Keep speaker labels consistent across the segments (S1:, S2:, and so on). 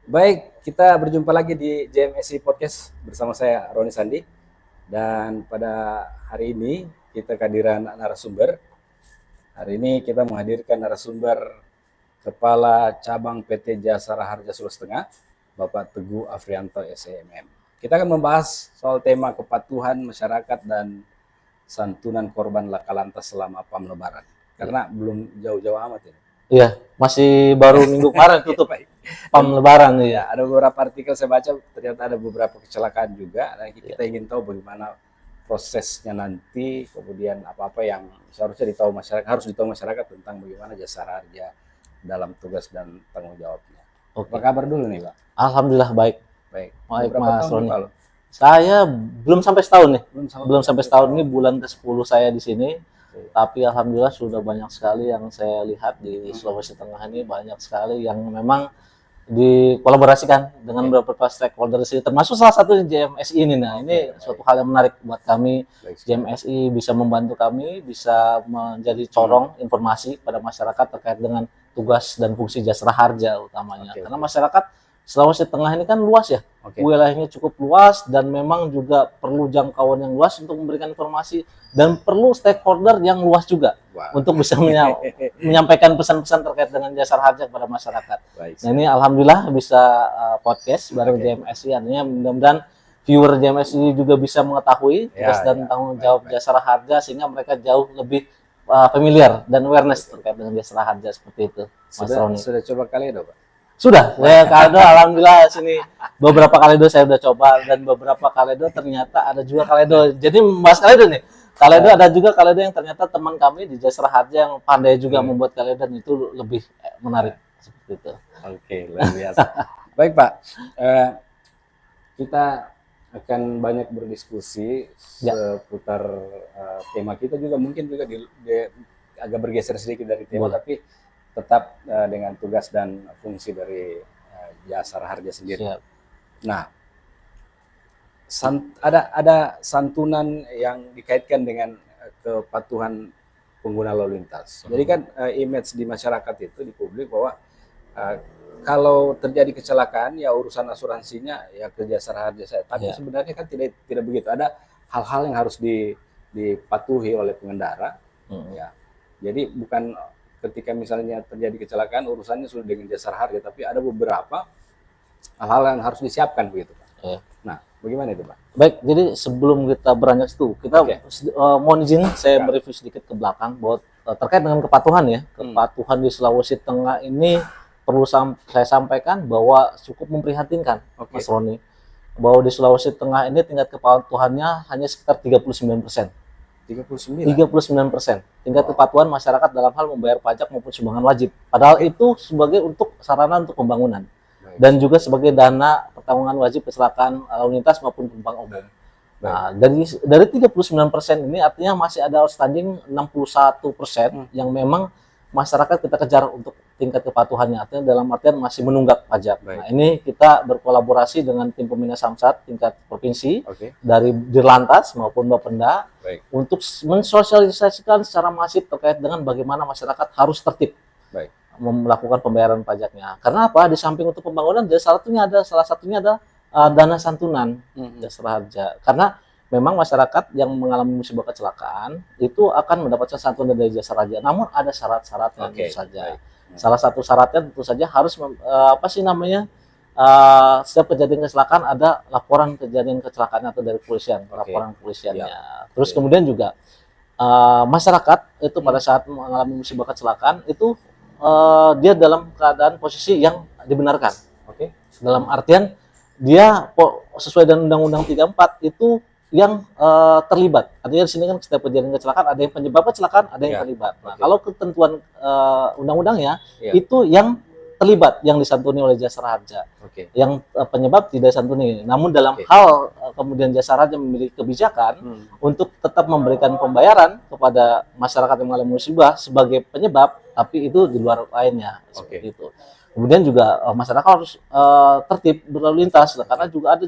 S1: Baik, kita berjumpa lagi di JMSI Podcast bersama saya Roni Sandi. Dan pada hari ini kita kehadiran narasumber. Hari ini kita menghadirkan narasumber Kepala Cabang PT Jasara Harja Sulawesi Tengah, Bapak Teguh Afrianto SEMM. Kita akan membahas soal tema kepatuhan masyarakat dan santunan korban laka lantas selama PAM Lebaran. Karena belum jauh-jauh amat ini.
S2: Iya, masih baru minggu kemarin tutup PAM Lebaran
S1: ya. Ada beberapa artikel saya baca, ternyata ada beberapa kecelakaan juga. Nah, kita ingin tahu bagaimana prosesnya nanti, kemudian apa-apa yang seharusnya harus ditahu masyarakat tentang bagaimana Jasara Harja dalam tugas dan tanggung jawabnya. Apa kabar dulu nih, Pak?
S2: Alhamdulillah baik.
S1: Baik.
S2: Baik, Mas Roni. Saya belum sampai setahun nih. Belum sampai setahun ini, bulan ke-10 saya di sini. Tapi alhamdulillah sudah banyak sekali yang saya lihat di Sulawesi Tengah ini, banyak sekali yang memang dikolaborasikan dengan beberapa stakeholder di sini, termasuk salah satu JMSI ini. Nah, ini suatu hal yang menarik buat kami. JMSI bisa membantu kami, bisa menjadi corong informasi pada masyarakat terkait dengan tugas dan fungsi Jasara Harja utamanya. Karena masyarakat Sulawesi Tengah ini kan luas ya, wilayahnya cukup luas dan memang juga perlu jangkauan yang luas untuk memberikan informasi dan perlu stakeholder yang luas juga untuk bisa menyampaikan pesan-pesan terkait dengan Jasara Harja kepada masyarakat. Nah, ini alhamdulillah bisa podcast bareng JMSI, artinya mudah-mudahan viewer JMSI juga bisa mengetahui tugas dan tanggung jawab Jasara Harja sehingga mereka jauh lebih familiar dan awareness terkait dengan Jasara Harja seperti itu. Mas Roni.
S1: Sudah coba kali ya, Pak?
S2: Sudah, saya kaledo alhamdulillah sini beberapa kaledo saya udah coba dan beberapa kaledo ternyata ada juga kaledo. Jadi Mas kaledo nih, kaledo ada juga kaledo yang ternyata teman kami di Jasara Harja yang pandai juga membuat kaledo dan itu lebih menarik seperti itu.
S1: Oke, luar biasa. Baik Pak, kita akan banyak berdiskusi seputar tema kita juga mungkin juga agak bergeser sedikit dari tema, tapi tetap dengan tugas dan fungsi dari Jasara Harja sendiri. Nah, ada santunan yang dikaitkan dengan kepatuhan pengguna lalu lintas. Jadi kan image di masyarakat itu di publik bahwa kalau terjadi kecelakaan ya urusan asuransinya ya ke Jasara Harja saya. Tapi sebenarnya kan tidak begitu. Ada hal-hal yang harus dipatuhi oleh pengendara. Ya. Jadi bukan ketika misalnya terjadi kecelakaan urusannya sudah dengan Jasara Harja, tapi ada beberapa hal-hal yang harus disiapkan begitu, Pak. Nah, bagaimana itu, Pak?
S2: Baik, jadi sebelum kita beranjak itu, kita mohon izin saya mereview sedikit ke belakang bahwa terkait dengan kepatuhan ya, kepatuhan di Sulawesi Tengah ini perlu saya sampaikan bahwa cukup memprihatinkan, Mas Roni, bahwa di Sulawesi Tengah ini tingkat kepatuhannya hanya sekitar 39%. 39%. Tingkat kepatuhan masyarakat dalam hal membayar pajak maupun sumbangan wajib. Padahal itu sebagai untuk sarana untuk pembangunan dan juga sebagai dana pertanggungan wajib kecelakaan lalu lintas maupun penumpang umum. Nah, dari 39% ini artinya masih ada outstanding 61% yang memang masyarakat kita kejar untuk tingkat kepatuhannya, artinya dalam artian masih menunggak pajak. Nah, ini kita berkolaborasi dengan tim pembina Samsat tingkat provinsi dari Dirlantas maupun Bapenda untuk mensosialisasikan secara masif terkait dengan bagaimana masyarakat harus tertib melakukan pembayaran pajaknya. Karena apa? Di samping untuk pembangunan, salah satunya ada dana santunan Jasara Harja. Karena memang masyarakat yang mengalami musibah kecelakaan itu akan mendapatkan santunan dari Jasara Harja. Namun ada syarat-syaratnya tentu saja. Salah satu syaratnya tentu saja harus setiap kejadian kecelakaan ada laporan kejadian kecelakaan atau dari kepolisian, laporan kepolisiannya. Terus kemudian juga masyarakat itu pada saat mengalami musibah kecelakaan itu dia dalam keadaan posisi yang dibenarkan. Dalam artian dia sesuai dengan Undang-Undang 34 itu yang terlibat. Artinya di sini kan setiap kejadian kecelakaan ada yang penyebab kecelakaan, ada yang terlibat. Nah, kalau ketentuan undang-undangnya itu yang terlibat yang disantuni oleh Jasara Harja. Yang penyebab tidak disantuni. Namun dalam hal kemudian Jasara Harja memiliki kebijakan untuk tetap memberikan pembayaran kepada masyarakat yang mengalami musibah sebagai penyebab, tapi itu di luar lainnya seperti itu. Kemudian juga masyarakat harus tertib berlalu lintas karena juga ada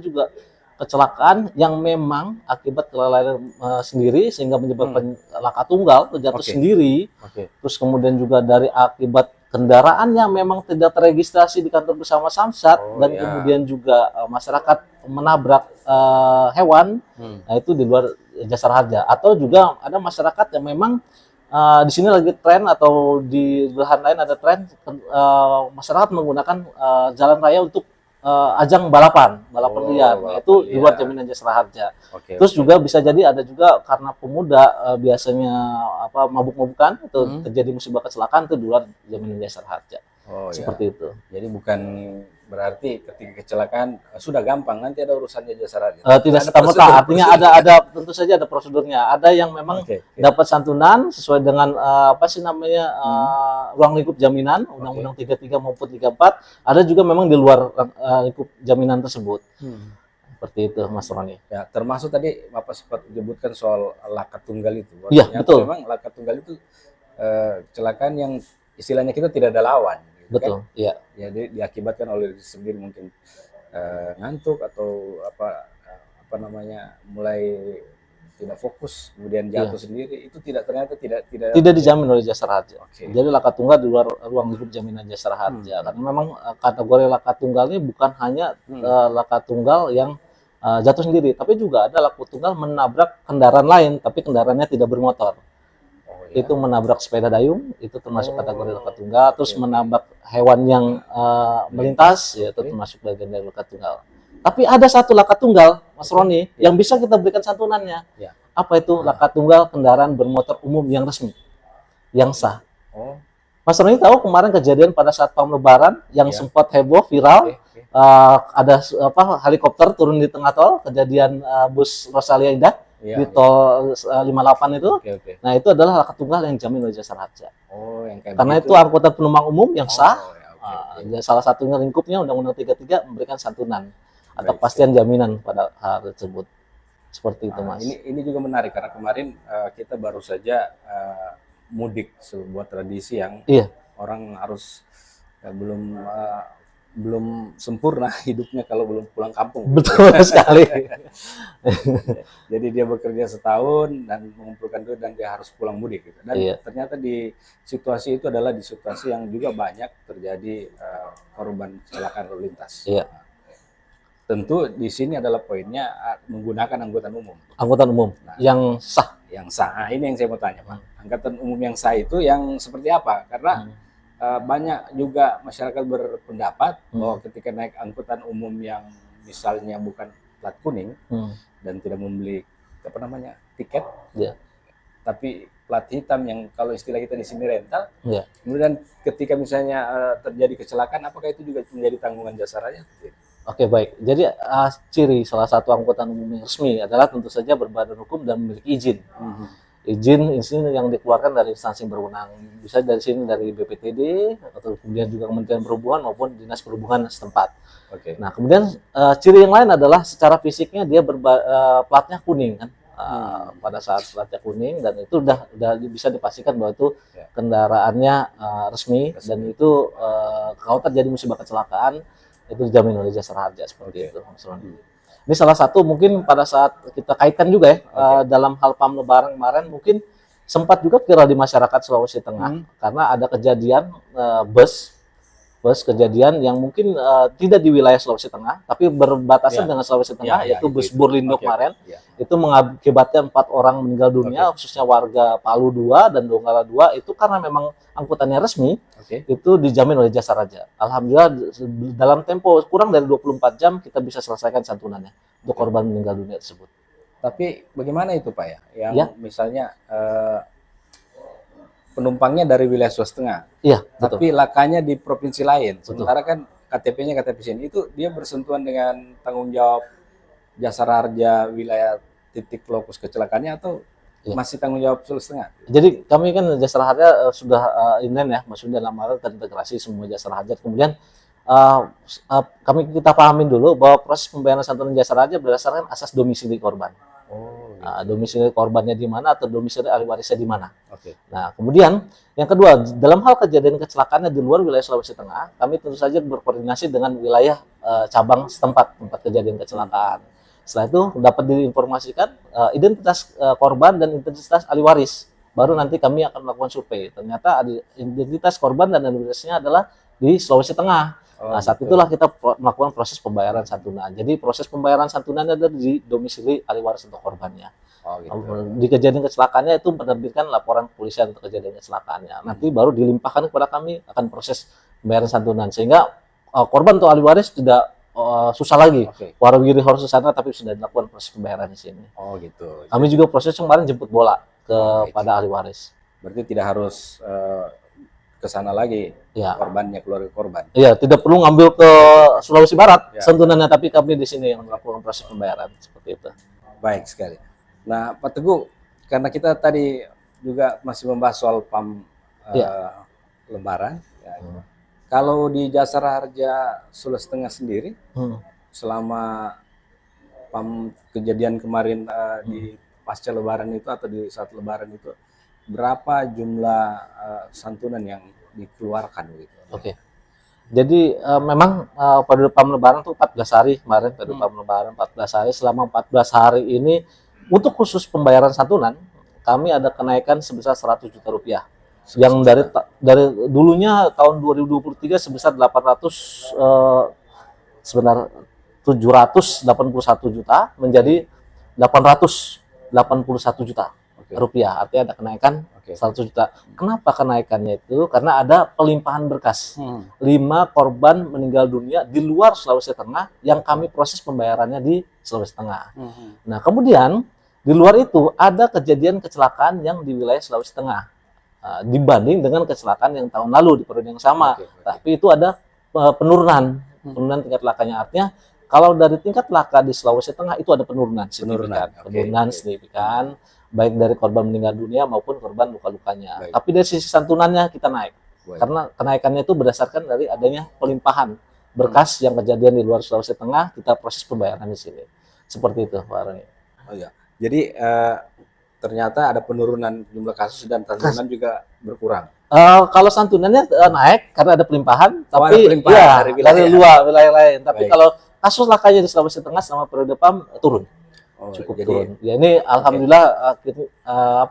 S2: kecelakaan yang memang akibat kelalaian sendiri sehingga menyebabkan laka tunggal, terjatuh sendiri. Terus kemudian juga dari akibat kendaraan yang memang tidak terregistrasi di kantor bersama Samsat dan kemudian juga masyarakat menabrak hewan, nah itu di luar jasara harja. Atau juga ada masyarakat yang memang di sini lagi tren atau di belahan lain ada tren masyarakat menggunakan jalan raya untuk ajang balapan liar, nah, itu di luar jaminan jasara harja. Terus juga bisa jadi ada juga karena pemuda biasanya mabuk-mabukan atau terjadi musibah kecelakaan itu di luar jaminan jasara harja. Seperti itu.
S1: Jadi bukan berarti ketika kecelakaan sudah gampang, nanti ada urusannya jasara harja.
S2: Tidak serta-merta, artinya ada tentu saja ada prosedurnya. Ada yang memang dapat santunan sesuai dengan ruang lingkup jaminan Undang-Undang 33 maupun 34. Ada juga memang di luar lingkup jaminan tersebut. Seperti itu, Mas Roni.
S1: Ya, termasuk tadi Bapak sempat menyebutkan soal laka tunggal itu.
S2: Iya, betul.
S1: Memang laka tunggal itu kecelakaan yang istilahnya kita tidak ada lawan.
S2: Betul, iya.
S1: Ya, diakibatkan oleh diri sendiri, mungkin ngantuk atau mulai tidak fokus, kemudian jatuh sendiri, itu ternyata tidak
S2: dijamin oleh jasara harja. Jadi laka tunggal di luar ruang lingkup jaminan jasara harja. Karena memang kategori laka tunggal ini bukan hanya laka tunggal yang jatuh sendiri, tapi juga ada laka tunggal menabrak kendaraan lain, tapi kendaraannya tidak bermotor. Itu menabrak sepeda dayung, itu termasuk kategori laka tunggal. Terus menabrak hewan yang melintas, ya itu termasuk bagian dari laka tunggal. Tapi ada satu laka tunggal, Mas Roni, yang bisa kita berikan santunannya. Apa itu? Laka tunggal kendaraan bermotor umum yang resmi, yang sah. Mas Roni tahu kemarin kejadian pada saat PAM Lebaran yang sempat heboh, viral, ada helikopter turun di tengah tol, kejadian bus Rosalia Indah. Di tol 58 itu, nah itu adalah laka tunggal yang dijamin oleh jasara harja. Karena itu angkutan penumpang umum yang sah. Salah satunya lingkupnya Undang-Undang 33 memberikan santunan atau pastian jaminan pada hal tersebut. Seperti itu, Mas.
S1: Ini juga menarik karena kemarin kita baru saja mudik, sebuah tradisi yang orang harus belum sempurna hidupnya kalau belum pulang kampung.
S2: Betul sekali.
S1: Jadi dia bekerja setahun dan mengumpulkan duit dan dia harus pulang mudik gitu. Dan ternyata di situasi itu adalah di situasi yang juga banyak terjadi korban kecelakaan lalu lintas. Tentu di sini adalah poinnya menggunakan angkutan umum.
S2: Angkutan umum yang sah.
S1: Yang sah. Nah, ini yang saya mau tanya, Pak. Angkutan umum yang sah itu yang seperti apa? Karena banyak juga masyarakat berpendapat bahwa ketika naik angkutan umum yang misalnya bukan plat kuning dan tidak membeli tiket, tapi plat hitam yang kalau istilah kita di sini rental, kemudian ketika misalnya terjadi kecelakaan, apakah itu juga menjadi tanggungan jasaranya?
S2: Oke, baik. Jadi ciri salah satu angkutan umum yang resmi adalah tentu saja berbadan hukum dan memiliki izin. Izin yang dikeluarkan dari instansi berwenang, bisa dari sini dari BPTD atau kemudian juga Kementerian Perhubungan maupun Dinas Perhubungan setempat. Nah, kemudian ciri yang lain adalah secara fisiknya dia platnya kuning kan. Pada saat platnya kuning dan itu udah bisa dipastikan bahwa itu kendaraannya resmi dan itu kalau terjadi musibah kecelakaan itu dijamin oleh jasara harja seperti itu, Mas Roni. Ini salah satu mungkin pada saat kita kaitkan juga dalam hal PAM Lebaran kemarin mungkin sempat juga viral di masyarakat Sulawesi Tengah karena ada kejadian bus kejadian yang mungkin tidak di wilayah Sulawesi Tengah tapi berbatasan dengan Sulawesi Tengah yaitu bus Burlindo kemarin itu mengakibatkan 4 orang meninggal dunia khususnya warga Palu 2 dan Donggala 2 itu karena memang angkutannya resmi itu dijamin oleh jasara harja. Alhamdulillah dalam tempo kurang dari 24 jam kita bisa selesaikan santunannya untuk korban meninggal dunia tersebut.
S1: Tapi bagaimana itu Pak yang misalnya penumpangnya dari wilayah Sulawesi Tengah, tapi lakanya di provinsi lain, sementara kan KTP-nya KTP sini, itu dia bersentuhan dengan tanggung jawab jasara harja wilayah titik lokus kecelakaannya atau masih tanggung jawab Sulawesi Tengah?
S2: Jadi kami kan jasara harja sudah inline maksudnya dalam hal terintegrasi semua jasara harja. Kemudian kita pahamin dulu bahwa proses pembayaran santunan jasara harja berdasarkan asas domisili korban. Domisili korbannya di mana atau domisili ahli warisnya di mana. Nah, kemudian yang kedua, dalam hal kejadian kecelakaannya di luar wilayah Sulawesi Tengah, kami tentu saja berkoordinasi dengan wilayah cabang setempat tempat kejadian kecelakaan. Setelah itu dapat diinformasikan identitas korban dan identitas ahli waris baru nanti kami akan melakukan survei. Ternyata identitas korban dan identitasnya adalah di Sulawesi Tengah. Nah, saat itulah kita melakukan proses pembayaran santunan. Jadi proses pembayaran santunan ada di domisili ahli waris untuk korbannya.
S1: Oh, gitu.
S2: Di kejadian kecelakaannya itu menerbitkan laporan kepolisian untuk kejadian kecelakaannya. Nanti baru dilimpahkan kepada kami akan proses pembayaran santunan, sehingga korban atau ahli waris tidak susah lagi. Warawiri harus ke sana, tapi sudah dilakukan proses pembayaran di sini.
S1: Oh, gitu.
S2: Kami juga proses kemarin jemput bola kepada ahli waris.
S1: Berarti tidak harus ke sana lagi,
S2: ya,
S1: korbannya, keluarga korban.
S2: Iya, tidak perlu ngambil ke Sulawesi Barat santunannya, tapi kami di sini yang melakukan proses pembayaran seperti itu.
S1: Baik sekali. Nah, Pak Teguh, karena kita tadi juga masih membahas soal PAM Lebaran, ya. Kalau di Jasara Harja Sulawesi Tengah sendiri, selama PAM kejadian kemarin di pasca Lebaran itu atau di saat Lebaran itu, berapa jumlah santunan yang dikeluarkan gitu?
S2: Oke. Jadi memang pada PAM Lebaran itu 14 hari kemarin, pada PAM Lebaran 14 hari. Selama 14 hari ini untuk khusus pembayaran santunan kami ada kenaikan sebesar 100 juta rupiah. Yang dari dulunya tahun 2023 sebesar 781 juta menjadi 881 juta rupiah. Artinya ada kenaikan 100 juta. Kenapa kenaikannya itu? Karena ada pelimpahan berkas. 5 korban meninggal dunia di luar Sulawesi Tengah yang kami proses pembayarannya di Sulawesi Tengah. Nah, kemudian di luar itu ada kejadian kecelakaan yang di wilayah Sulawesi Tengah dibanding dengan kecelakaan yang tahun lalu di periode yang sama. Tapi itu ada penurunan tingkat lakanya. Artinya kalau dari tingkat laka di Sulawesi Tengah itu ada penurunan signifikan, baik dari korban meninggal dunia maupun korban luka-lukanya. Tapi dari sisi santunannya kita naik. Karena kenaikannya itu berdasarkan dari adanya pelimpahan berkas yang kejadian di luar Sulawesi Tengah, kita proses pembayaran di sini. Seperti itu, Pak Roni.
S1: Oh ya. Jadi ternyata ada penurunan jumlah kasus dan santunan juga berkurang.
S2: Kalau santunannya naik karena ada pelimpahan, tapi
S1: ada pelimpahan
S2: dari luar wilayah lain. Tapi kalau kasus lakanya di Sulawesi Tengah selama periode PAM turun. Cukup turun. Ya ini alhamdulillah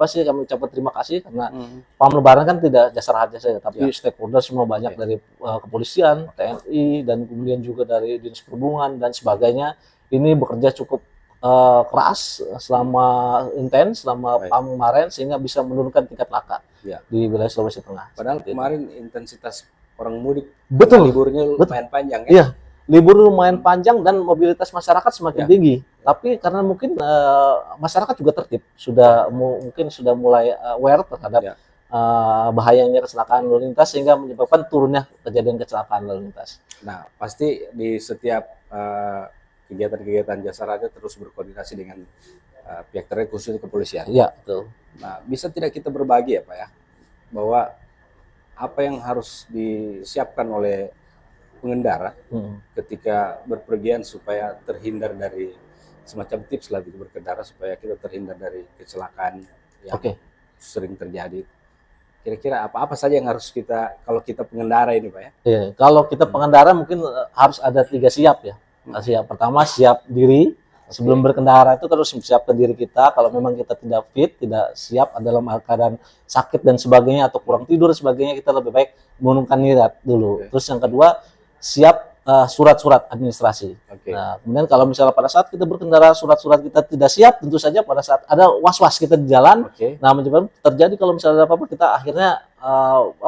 S2: kami ucapkan terima kasih karena PAM Lebaran kan tidak Jasara Harja saja, tapi stakeholder semua banyak dari kepolisian, TNI, dan kemudian juga dari Dinas Perhubungan dan sebagainya. Ini bekerja cukup keras selama PAM kemarin sehingga bisa menurunkan tingkat laka di wilayah Sulawesi Tengah.
S1: Padahal kemarin intensitas orang mudik, liburnya lumayan panjang ya.
S2: Iya. Libur lumayan panjang dan mobilitas masyarakat semakin tinggi. Tapi karena mungkin masyarakat juga tertib, mungkin sudah mulai aware terhadap bahayanya kecelakaan lalu lintas sehingga menyebabkan turunnya kejadian kecelakaan lalu lintas.
S1: Nah, pasti di setiap kegiatan-kegiatan Jasara Harja terus berkoordinasi dengan pihak terkait khususnya kepolisian.
S2: Iya, betul.
S1: Nah, bisa tidak kita berbagi ya Pak ya, bahwa apa yang harus disiapkan oleh pengendara ketika berpergian supaya terhindar dari semacam tips lah berkendara supaya kita terhindar dari kecelakaan yang sering terjadi. Kira-kira apa saja yang harus kita kalau kita pengendara ini Pak ya?
S2: Iya, kalau kita pengendara mungkin harus ada 3 siap ya. Siap pertama siap diri. Sebelum berkendara itu terus mempersiapkan diri kita. Kalau memang kita tidak fit, tidak siap dalam keadaan sakit dan sebagainya atau kurang tidur dan sebagainya, kita lebih baik mengurungkan niat dulu. Terus yang kedua, siap surat-surat administrasi. Nah, kemudian kalau misalnya pada saat kita berkendara surat-surat kita tidak siap, tentu saja pada saat ada was-was kita di jalan, nah menyebabkan terjadi kalau misalnya ada apa-apa kita akhirnya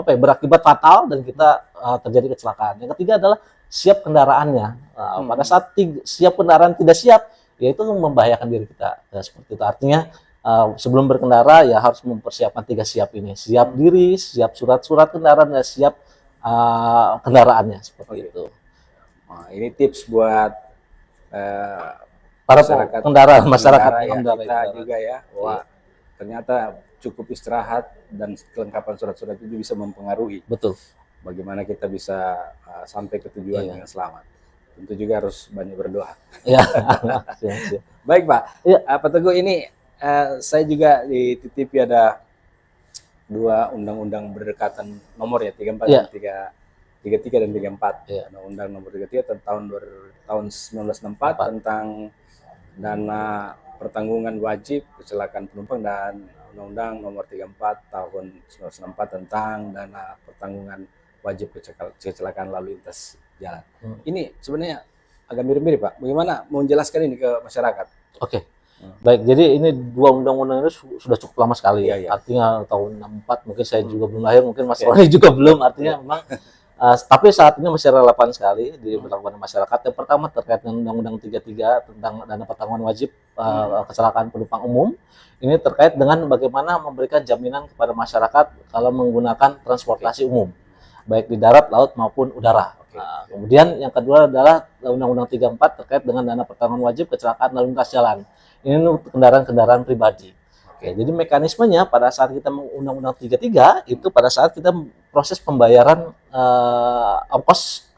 S2: berakibat fatal dan kita terjadi kecelakaan. Yang ketiga adalah siap kendaraannya. Pada saat siap kendaraan tidak siap, yaitu membahayakan diri kita. Seperti itu. Artinya sebelum berkendara ya harus mempersiapkan 3 siap ini. Siap diri, siap surat-surat kendaraan, dan siap kendaraannya. Seperti itu.
S1: Nah, ini tips buat
S2: para masyarakat
S1: kita juga ya. Wah, ternyata cukup istirahat dan kelengkapan surat-surat itu bisa mempengaruhi.
S2: Betul.
S1: Bagaimana kita bisa sampai ke tujuan dengan selamat. Tentu juga harus banyak berdoa.
S2: Ya.
S1: Baik Pak. Pak Teguh, ini saya juga di TTP ada 2 undang-undang berdekatan nomor ya, 34 dan 33 dan 34. Undang-undang nomor 33 tahun 1964 tentang dana pertanggungan wajib kecelakaan penumpang dan Undang-Undang Nomor 34 Tahun 1964 tentang dana pertanggungan wajib kecelakaan lalu lintas jalan. Ini sebenarnya agak mirip-mirip Pak. Bagaimana mau menjelaskan ini ke masyarakat?
S2: Oke. Baik, jadi ini dua undang-undang ini sudah cukup lama sekali.
S1: Iya, iya.
S2: Artinya tahun 64, mungkin saya juga belum lahir, mungkin Mas Roni juga belum. Artinya memang, tapi saat ini masih relevan sekali diberlakukan masyarakat. Yang pertama terkait dengan Undang-Undang 33 tentang dana pertanggungan wajib kecelakaan penumpang umum. Ini terkait dengan bagaimana memberikan jaminan kepada masyarakat kalau menggunakan transportasi umum, baik di darat, laut maupun udara. Kemudian yang kedua adalah Undang-Undang 34 terkait dengan dana pertanggungan wajib kecelakaan lalu lintas jalan. Ini untuk kendaraan-kendaraan pribadi. Jadi mekanismenya pada saat kita Undang-Undang 33 itu pada saat kita proses pembayaran ongkos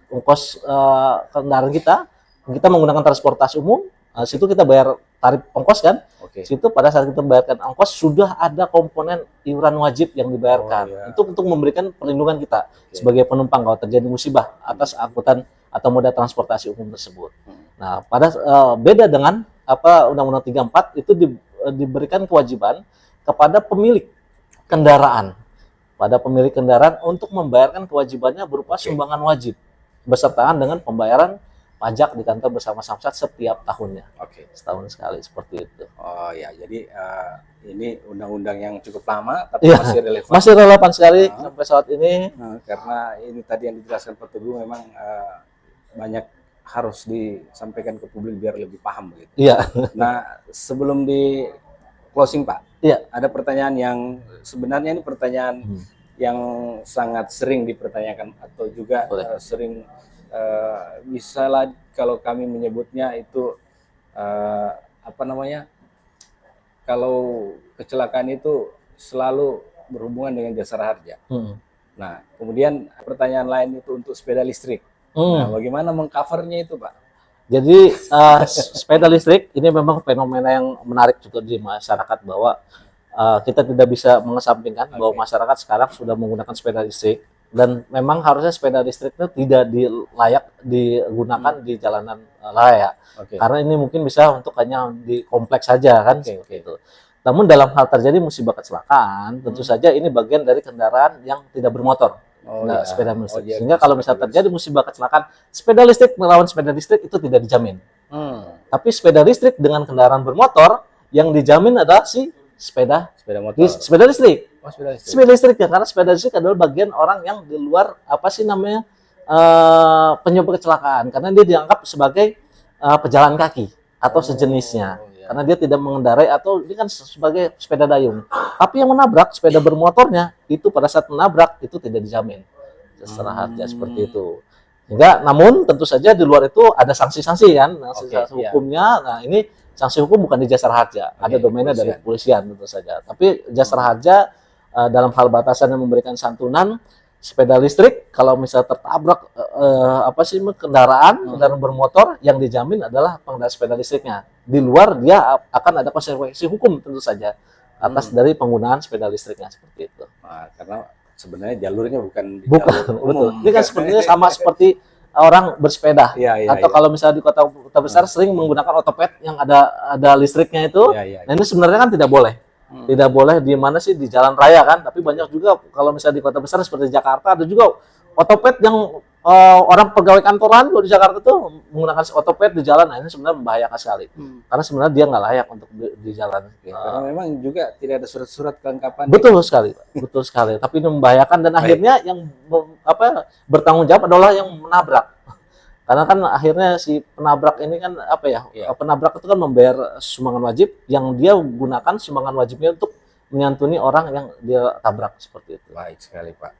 S2: kendaraan kita menggunakan transportasi umum, situ kita bayar tarif ongkos kan. Situ pada saat kita bayarkan ongkos sudah ada komponen iuran wajib yang dibayarkan untuk memberikan perlindungan kita sebagai penumpang kalau terjadi musibah atas angkutan atau moda transportasi umum tersebut. Nah, pada beda dengan Undang-Undang 34 itu diberikan kewajiban kepada pemilik kendaraan, untuk membayarkan kewajibannya berupa sumbangan wajib bersertaan dengan pembayaran pajak di kantor bersama Samsat setiap tahunnya. Setahun sekali seperti itu.
S1: Oh ya, jadi ini undang-undang yang cukup lama tapi masih relevan.
S2: Masih relevan sekali sampai saat ini.
S1: Karena ini tadi yang dijelaskan Pak Teguh memang banyak harus disampaikan ke publik biar lebih paham gitu.
S2: Iya.
S1: Nah, sebelum di closing Pak, ada pertanyaan yang sebenarnya ini pertanyaan yang sangat sering dipertanyakan atau juga sering misalnya kalau kami menyebutnya itu kalau kecelakaan itu selalu berhubungan dengan jasara harja. Nah, kemudian pertanyaan lain itu untuk sepeda listrik. Nah, bagaimana mengcovernya itu Pak?
S2: Jadi sepeda listrik ini memang fenomena yang menarik juga di masyarakat bahwa kita tidak bisa mengesampingkan bahwa masyarakat sekarang sudah menggunakan sepeda listrik dan memang harusnya sepeda listrik itu tidak layak digunakan di jalanan raya karena ini mungkin bisa untuk hanya di kompleks saja kan gitu. Namun dalam hal terjadi musibah kecelakaan tentu saja ini bagian dari kendaraan yang tidak bermotor. Sepeda listrik. Sehingga kalau misalnya terjadi musibah kecelakaan, sepeda listrik melawan sepeda listrik itu tidak dijamin. Tapi sepeda listrik dengan kendaraan bermotor yang dijamin adalah sepeda listrik. Sepeda listrik ya, karena sepeda listrik adalah bagian orang yang di luar penyebab kecelakaan karena dia dianggap sebagai pejalan kaki atau sejenisnya. Karena dia tidak mengendarai atau ini kan sebagai sepeda dayung. Tapi yang menabrak sepeda bermotornya itu pada saat menabrak itu tidak dijamin jasara harja seperti itu. Namun tentu saja di luar itu ada sanksi-sanksi kan, sanksi hukumnya. Nah ini sanksi hukum bukan di jasara harja, ada domainnya dari kepolisian tentu saja. Tapi jasara harja dalam hal batasan yang memberikan santunan. Sepeda listrik kalau misalnya tertabrak kendaraan bermotor yang dijamin adalah pengendara sepeda listriknya. Di luar dia akan ada konsekuensi hukum tentu saja atas dari penggunaan sepeda listriknya seperti itu.
S1: Karena sebenarnya jalurnya bukan
S2: jalur umum. Ini kan sebenarnya sama seperti orang bersepeda atau kalau misalnya di kota besar sering menggunakan otopet yang ada listriknya itu. Nah ini sebenarnya kan tidak boleh. Tidak boleh di mana sih di jalan raya kan, tapi banyak juga kalau misalnya di kota besar seperti Jakarta ada juga otopet yang orang pegawai kantoran di Jakarta tuh menggunakan otopet di jalan. Nah ini sebenarnya membahayakan sekali karena sebenarnya dia nggak layak untuk di jalan.
S1: Karena memang juga tidak ada surat-surat kelengkapan.
S2: Betul sekali. Tapi ini membahayakan dan akhirnya yang bertanggung jawab adalah yang menabrak. Karena kan akhirnya si penabrak ini kan penabrak itu kan membayar sumbangan wajib yang dia gunakan sumbangan wajibnya untuk menyantuni orang yang dia tabrak seperti itu.
S1: Baik sekali Pak.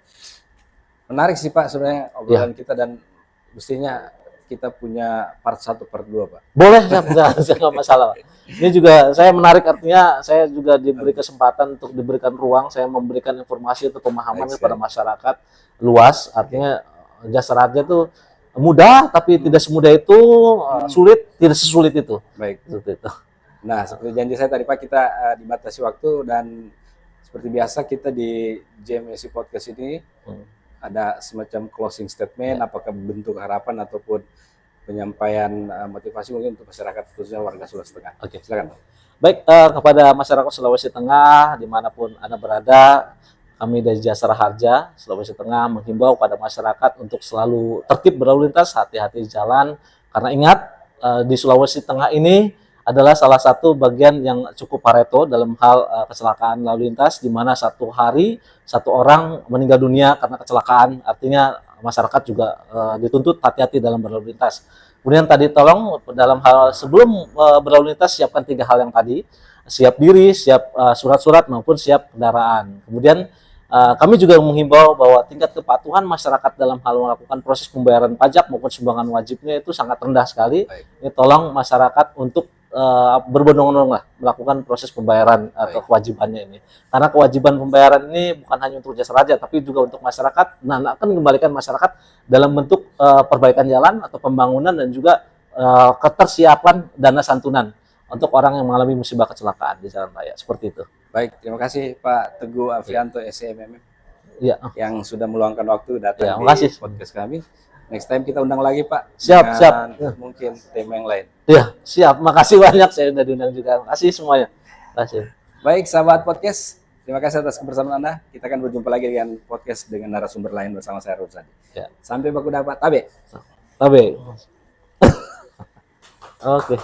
S1: Menarik sih Pak sebenarnya obrolan kita dan mestinya kita punya part 1, part 2 Pak.
S2: Boleh, nggak masalah Pak. Ini juga saya menarik artinya saya juga diberi kesempatan untuk diberikan ruang saya memberikan informasi atau pemahaman kepada masyarakat luas. Artinya jasara harja itu mudah tapi tidak semudah itu, sulit tidak sesulit itu.
S1: Baik.
S2: Seperti itu.
S1: Nah, seperti janji saya tadi Pak, kita dibatasi waktu dan seperti biasa kita di JMSI Podcast ini ada semacam closing statement, apakah bentuk harapan ataupun penyampaian motivasi mungkin untuk masyarakat khususnya warga Sulawesi Tengah.
S2: Oke.
S1: Silakan.
S2: Baik, kepada masyarakat Sulawesi Tengah dimanapun Anda berada, kami dari Jasara Harja Sulawesi Tengah menghimbau pada masyarakat untuk selalu tertib berlalu lintas, hati-hati di jalan, karena ingat di Sulawesi Tengah ini adalah salah satu bagian yang cukup pareto dalam hal kecelakaan lalu lintas, di mana satu hari satu orang meninggal dunia karena kecelakaan. Artinya masyarakat juga dituntut hati-hati dalam berlalu lintas. Kemudian tadi tolong dalam hal sebelum berlalu lintas siapkan 3 hal yang tadi, siap diri, siap surat-surat maupun siap kendaraan. Kemudian kami juga menghimbau bahwa tingkat kepatuhan masyarakat dalam hal melakukan proses pembayaran pajak maupun sumbangan wajibnya itu sangat rendah sekali.
S1: Baik.
S2: Ini tolong masyarakat untuk berbondong-bondong lah melakukan proses pembayaran atau kewajibannya ini. Karena kewajiban pembayaran ini bukan hanya untuk Jasara Harja, tapi juga untuk masyarakat. Nah, akan mengembalikan masyarakat dalam bentuk perbaikan jalan atau pembangunan dan juga ketersiapan dana santunan untuk orang yang mengalami musibah kecelakaan di jalan raya. Seperti itu.
S1: Baik, terima kasih Pak Teguh Afianto SCMM
S2: Ya.
S1: yang sudah meluangkan waktu datang
S2: Ya,
S1: di
S2: makasih.
S1: podcast kami. Next time kita undang lagi Pak.
S2: Siap,
S1: dengan
S2: siap.
S1: Mungkin tema yang lain.
S2: Ya, siap. Makasih banyak saya sudah diundang juga. Makasih semuanya. Makasih.
S1: Baik, sahabat podcast, terima kasih atas kebersamaan Anda. Kita akan berjumpa lagi dengan podcast dengan narasumber lain bersama saya Ruzadi.
S2: Ya.
S1: Sampai baku dapat. Tabe.
S2: Tabe. Oke.